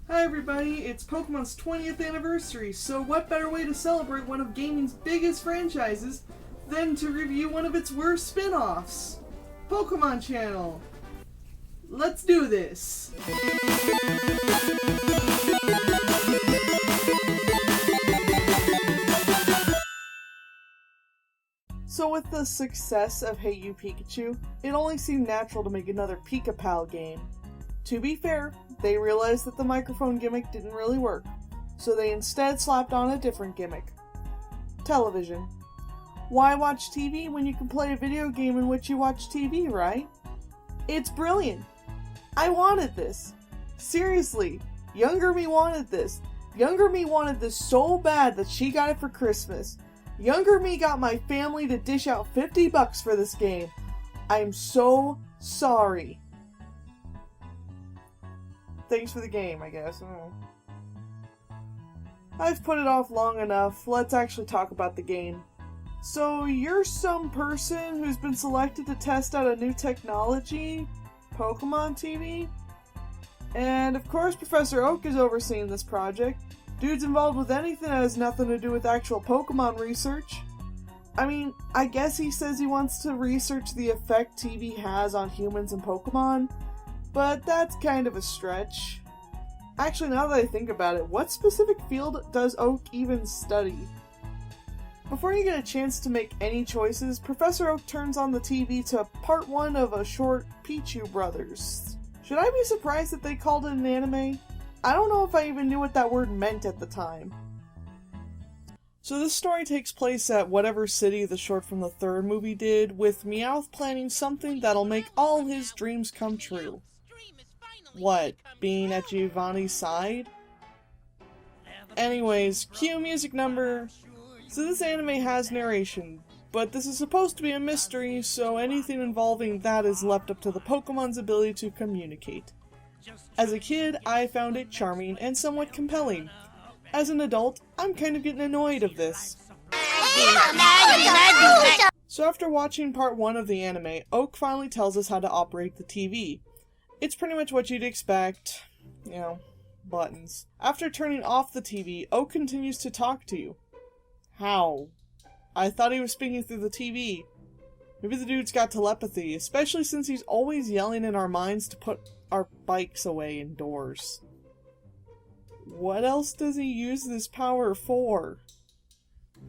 Hi everybody, it's Pokemon's 20th anniversary, so what better way to celebrate one of gaming's biggest franchises than to review one of its worst spin-offs? Pokemon Channel! Let's do this! So with the success of Hey You Pikachu, it only seemed natural to make another Pika-Pal game. To be fair, they realized that the microphone gimmick didn't really work, so they instead slapped on a different gimmick. Television. Why watch TV when you can play a video game in which you watch TV, right? It's brilliant! I wanted this! Seriously, younger me wanted this. Younger me wanted this so bad that she got it for Christmas. Younger me got my family to dish out $50 for this game. I'm so sorry. Thanks for the game, I guess. I've put it off long enough. Let's actually talk about the game. So, you're some person who's been selected to test out a new technology? Pokemon TV? And of course Professor Oak is overseeing this project. Dude's involved with anything that has nothing to do with actual Pokemon research. I mean, I guess he says he wants to research the effect TV has on humans and Pokemon, but that's kind of a stretch. Actually, now that I think about it, what specific field does Oak even study? Before you get a chance to make any choices, Professor Oak turns on the TV to part 1 of a short Pichu Brothers. Should I be surprised that they called it an anime? I don't know if I even knew what that word meant at the time. So this story takes place at whatever city the short from the third movie did, with Meowth planning something that'll make all his dreams come true. What, being at Giovanni's side? Anyways, cue music number. So this anime has narration, but this is supposed to be a mystery, so anything involving that is left up to the Pokemon's ability to communicate. As a kid, I found it charming and somewhat compelling. As an adult, I'm kind of getting annoyed of this. So after watching part 1 of the anime, Oak finally tells us how to operate the TV. It's pretty much what you'd expect, buttons. After turning off the TV, Oak continues to talk to you. How? I thought he was speaking through the TV. Maybe the dude's got telepathy, especially since he's always yelling in our minds to put our bikes away indoors. What else does he use this power for?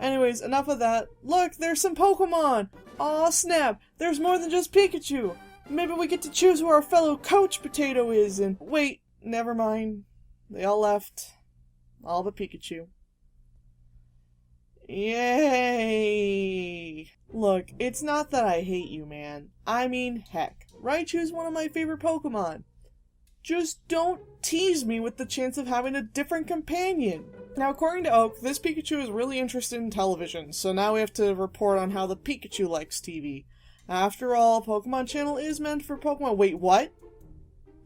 Anyways, enough of that. Look, there's some Pokemon! Aw, snap! There's more than just Pikachu! Maybe we get to choose who our fellow Coach Potato is, and wait, never mind. They all left. All but Pikachu. Yay! Look, it's not that I hate you, man. I mean, heck, Raichu's one of my favorite Pokemon. Just don't tease me with the chance of having a different companion. Now, according to Oak, this Pikachu is really interested in television, so now we have to report on how the Pikachu likes TV. After all, Pokemon Channel is meant for Pokemon. Wait, what?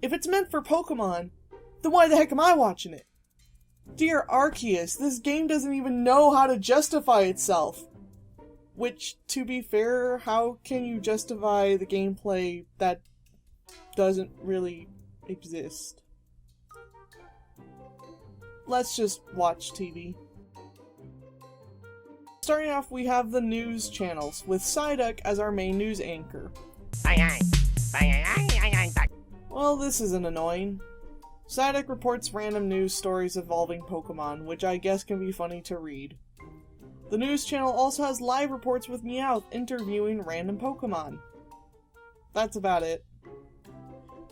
If it's meant for Pokemon, then why the heck am I watching it? Dear Arceus, this game doesn't even know how to justify itself. Which, to be fair, how can you justify the gameplay that doesn't really exist? Let's just watch TV. Starting off, we have the news channels, with Psyduck as our main news anchor. Well, this isn't annoying. Psyduck reports random news stories involving Pokemon, which I guess can be funny to read. The news channel also has live reports with Meowth interviewing random Pokemon. That's about it.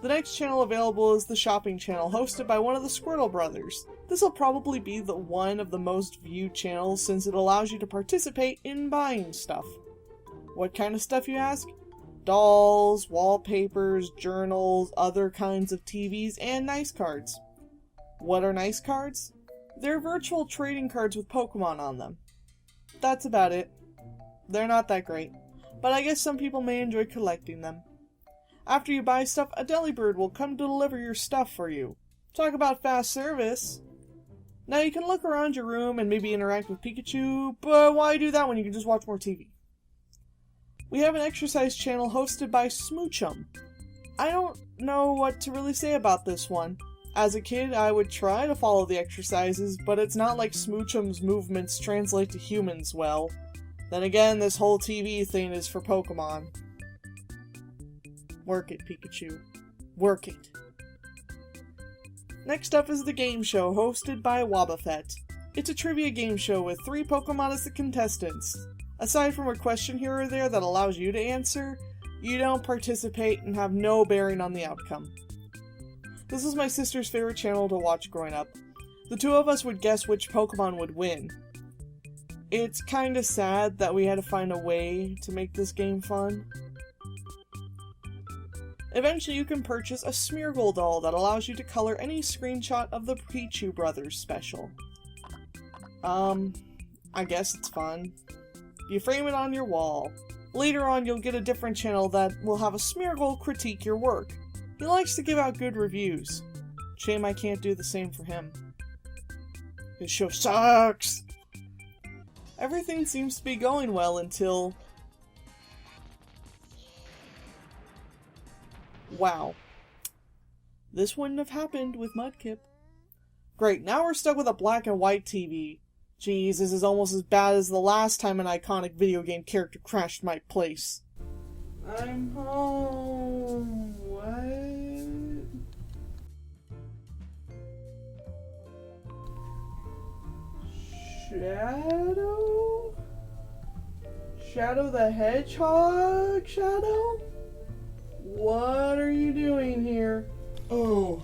The next channel available is the shopping channel, hosted by one of the Squirtle brothers. This will probably be one of the most viewed channels since it allows you to participate in buying stuff. What kind of stuff, you ask? Dolls, wallpapers, journals, other kinds of TVs, and nice cards. What are nice cards? They're virtual trading cards with Pokemon on them. That's about it. They're not that great, but I guess some people may enjoy collecting them. After you buy stuff, a Delibird will come to deliver your stuff for you. Talk about fast service. Now you can look around your room and maybe interact with Pikachu, but why do that when you can just watch more TV? We have an exercise channel hosted by Smoochum. I don't know what to really say about this one. As a kid, I would try to follow the exercises, but it's not like Smoochum's movements translate to humans well. Then again, this whole TV thing is for Pokemon. Work it, Pikachu. Work it. Next up is the game show, hosted by Wobbuffet. It's a trivia game show with 3 Pokemon as the contestants. Aside from a question here or there that allows you to answer, you don't participate and have no bearing on the outcome. This is my sister's favorite channel to watch growing up. The 2 of us would guess which Pokemon would win. It's kinda sad that we had to find a way to make this game fun. Eventually you can purchase a Smeargle doll that allows you to color any screenshot of the Pichu Brothers special. I guess it's fun. You frame it on your wall. Later on you'll get a different channel that will have a Smeargle critique your work. He likes to give out good reviews. Shame I can't do the same for him. His show sucks! Everything seems to be going well until... Wow. This wouldn't have happened with Mudkip. Great, now we're stuck with a black and white TV. Jeez, this is almost as bad as the last time an iconic video game character crashed my place. I'm home. What? Shadow? Shadow the Hedgehog? Shadow? What are you doing here? Oh,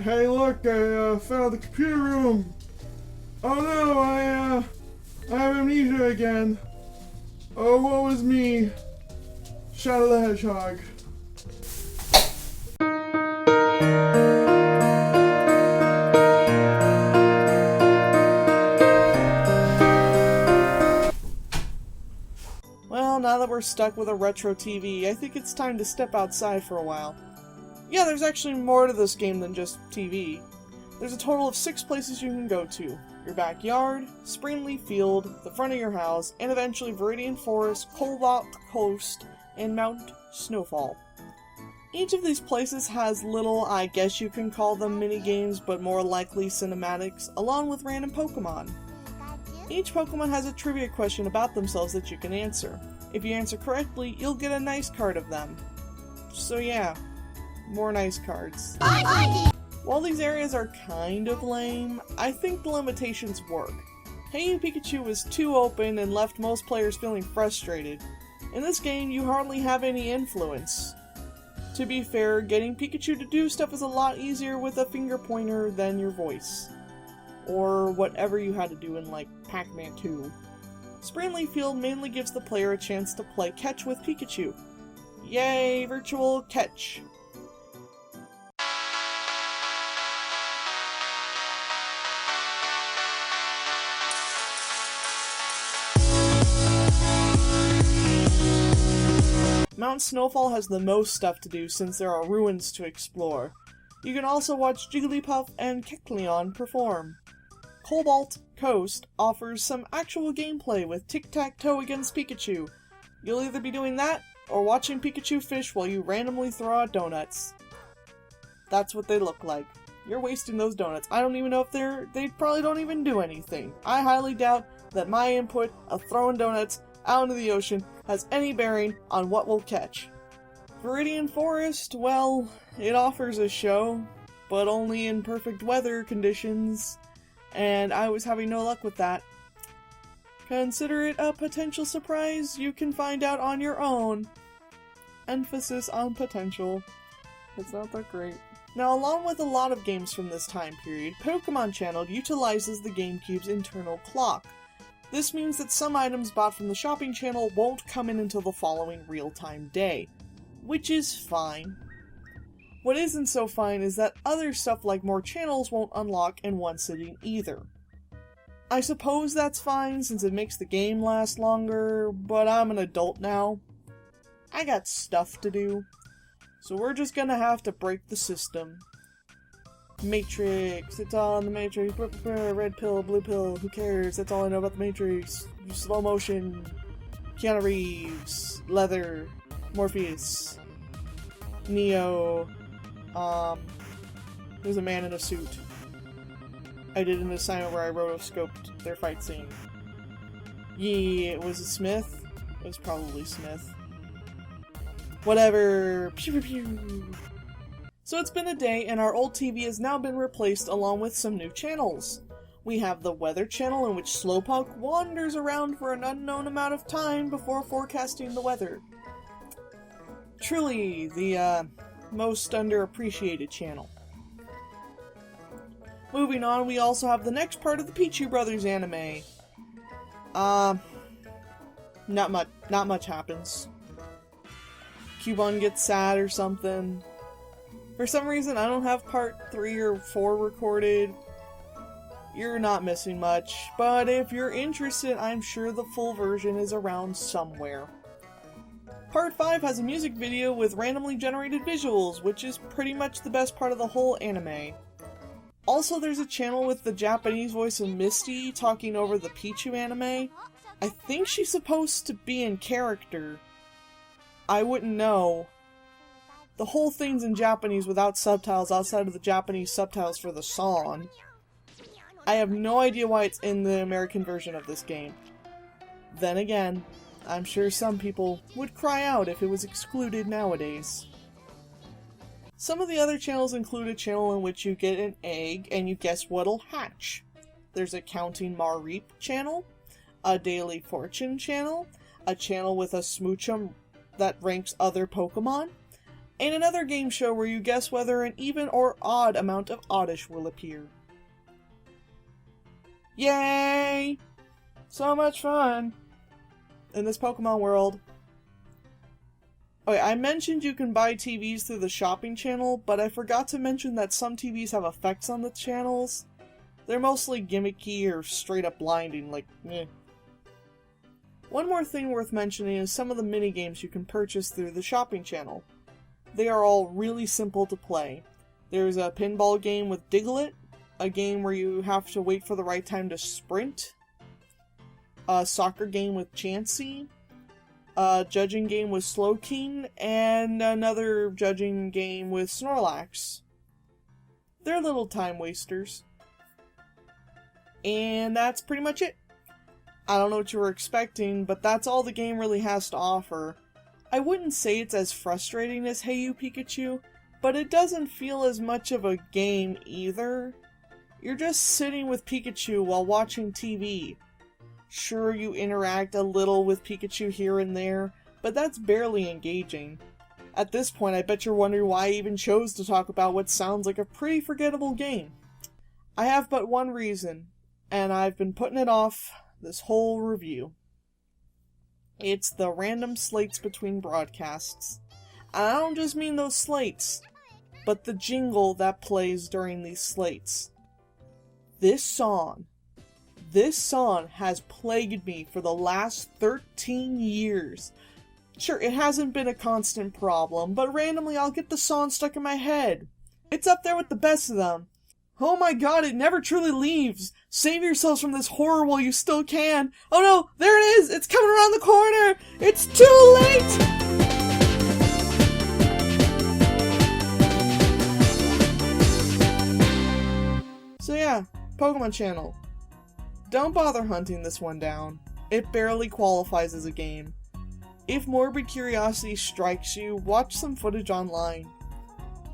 hey look, I found the computer room. Oh no, I have amnesia again. Oh, woe is me. Shadow the Hedgehog. Well, now that we're stuck with a retro TV, I think it's time to step outside for a while. Yeah, there's actually more to this game than just TV. There's a total of 6 places you can go to. Your backyard, Springleaf Field, the front of your house, and eventually Viridian Forest, Cobalt Coast, and Mount Snowfall. Each of these places has little, I guess you can call them mini-games, but more likely cinematics, along with random Pokemon. Each Pokemon has a trivia question about themselves that you can answer. If you answer correctly, you'll get a nice card of them. So yeah, more nice cards. While these areas are kind of lame, I think the limitations work. Hey You Pikachu was too open and left most players feeling frustrated. In this game, you hardly have any influence. To be fair, getting Pikachu to do stuff is a lot easier with a finger pointer than your voice. Or whatever you had to do in, like, Pac-Man 2. Springleaf Field mainly gives the player a chance to play catch with Pikachu. Yay, virtual catch! Mount Snowfall has the most stuff to do since there are ruins to explore. You can also watch Jigglypuff and Kecleon perform. Cobalt Coast offers some actual gameplay with tic-tac-toe against Pikachu. You'll either be doing that, or watching Pikachu fish while you randomly throw out donuts. That's what they look like. You're wasting those donuts. I don't even know if they probably don't even do anything. I highly doubt that my input of throwing donuts out into the ocean has any bearing on what we'll catch. Viridian Forest, well, it offers a show, but only in perfect weather conditions, and I was having no luck with that. Consider it a potential surprise you can find out on your own. Emphasis on potential. It's not that great. Now, along with a lot of games from this time period, Pokemon Channel utilizes the GameCube's internal clock. This means that some items bought from the shopping channel won't come in until the following real-time day, which is fine. What isn't so fine is that other stuff like more channels won't unlock in one sitting either. I suppose that's fine since it makes the game last longer, but I'm an adult now. I got stuff to do, so we're just gonna have to break the system. Matrix, it's all in the Matrix, red pill, blue pill, who cares, that's all I know about the Matrix. Slow motion, Keanu Reeves, Leather, Morpheus, Neo, It was a man in a suit. I did an assignment where I rotoscoped their fight scene. Yeah, was it Smith? It was probably Smith. Whatever. Pew, pew, pew. So it's been a day, and our old TV has now been replaced along with some new channels. We have the Weather Channel, in which Slowpoke wanders around for an unknown amount of time before forecasting the weather. Truly, the most underappreciated channel. Moving on, we also have the next part of the Pichu Brothers anime. Not much happens. Cubone gets sad or something. For some reason, I don't have part 3 or 4 recorded. You're not missing much, but if you're interested, I'm sure the full version is around somewhere. Part 5 has a music video with randomly generated visuals, which is pretty much the best part of the whole anime. Also, there's a channel with the Japanese voice of Misty talking over the Pichu anime. I think she's supposed to be in character. I wouldn't know. The whole thing's in Japanese without subtitles outside of the Japanese subtitles for the song. I have no idea why it's in the American version of this game. Then again, I'm sure some people would cry out if it was excluded nowadays. Some of the other channels include a channel in which you get an egg and you guess what'll hatch. There's a Counting Mareep channel, a Daily Fortune channel, a channel with a Smoochum that ranks other Pokemon, and another game show where you guess whether an even or odd amount of Oddish will appear. Yay! So much fun in this Pokemon world. Okay, I mentioned you can buy TVs through the shopping channel, but I forgot to mention that some TVs have effects on the channels. They're mostly gimmicky or straight up blinding, like, meh. One more thing worth mentioning is some of the minigames you can purchase through the shopping channel. They are all really simple to play. There's a pinball game with Diglett, a game where you have to wait for the right time to sprint, a soccer game with Chansey, a judging game with Slowking, and another judging game with Snorlax. They're little time wasters. And that's pretty much it. I don't know what you were expecting, but that's all the game really has to offer. I wouldn't say it's as frustrating as Hey You Pikachu, but it doesn't feel as much of a game either. You're just sitting with Pikachu while watching TV. Sure, you interact a little with Pikachu here and there, but that's barely engaging. At this point, I bet you're wondering why I even chose to talk about what sounds like a pretty forgettable game. I have but one reason, and I've been putting it off this whole review. It's the random slates between broadcasts. And I don't just mean those slates, but the jingle that plays during these slates. This song has plagued me for the last 13 years. Sure, it hasn't been a constant problem, but randomly I'll get the song stuck in my head. It's up there with the best of them. Oh my god, it never truly leaves. Save yourselves from this horror while you still can. Oh no, there it is! It's coming around the corner! It's too late! So yeah, Pokemon Channel. Don't bother hunting this one down. It barely qualifies as a game. If morbid curiosity strikes you, watch some footage online.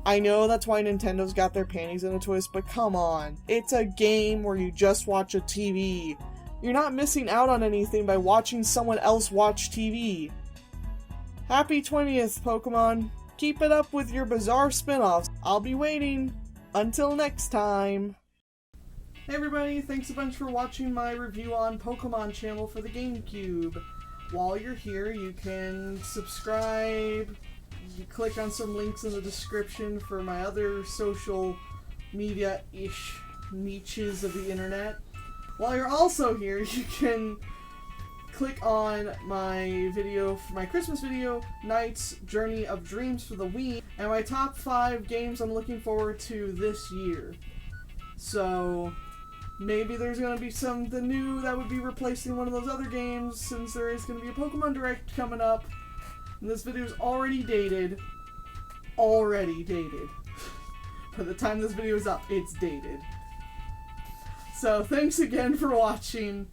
I know that's why Nintendo's got their panties in a twist, but come on. It's a game where you just watch a TV. You're not missing out on anything by watching someone else watch TV. Happy 20th, Pokemon. Keep it up with your bizarre spin-offs. I'll be waiting. Until next time. Hey everybody, thanks a bunch for watching my review on Pokemon Channel for the GameCube. While you're here, you can subscribe, you click on some links in the description for my other social media-ish niches of the internet. While you're also here, you can click on my video, my Christmas video, Knight's Journey of Dreams for the Wii, and my top 5 games I'm looking forward to this year. So maybe there's going to be something new that would be replacing one of those other games, since there is going to be a Pokemon Direct coming up. And this video is already dated. Already dated. By the time this video is up, it's dated. So thanks again for watching.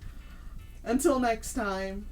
Until next time.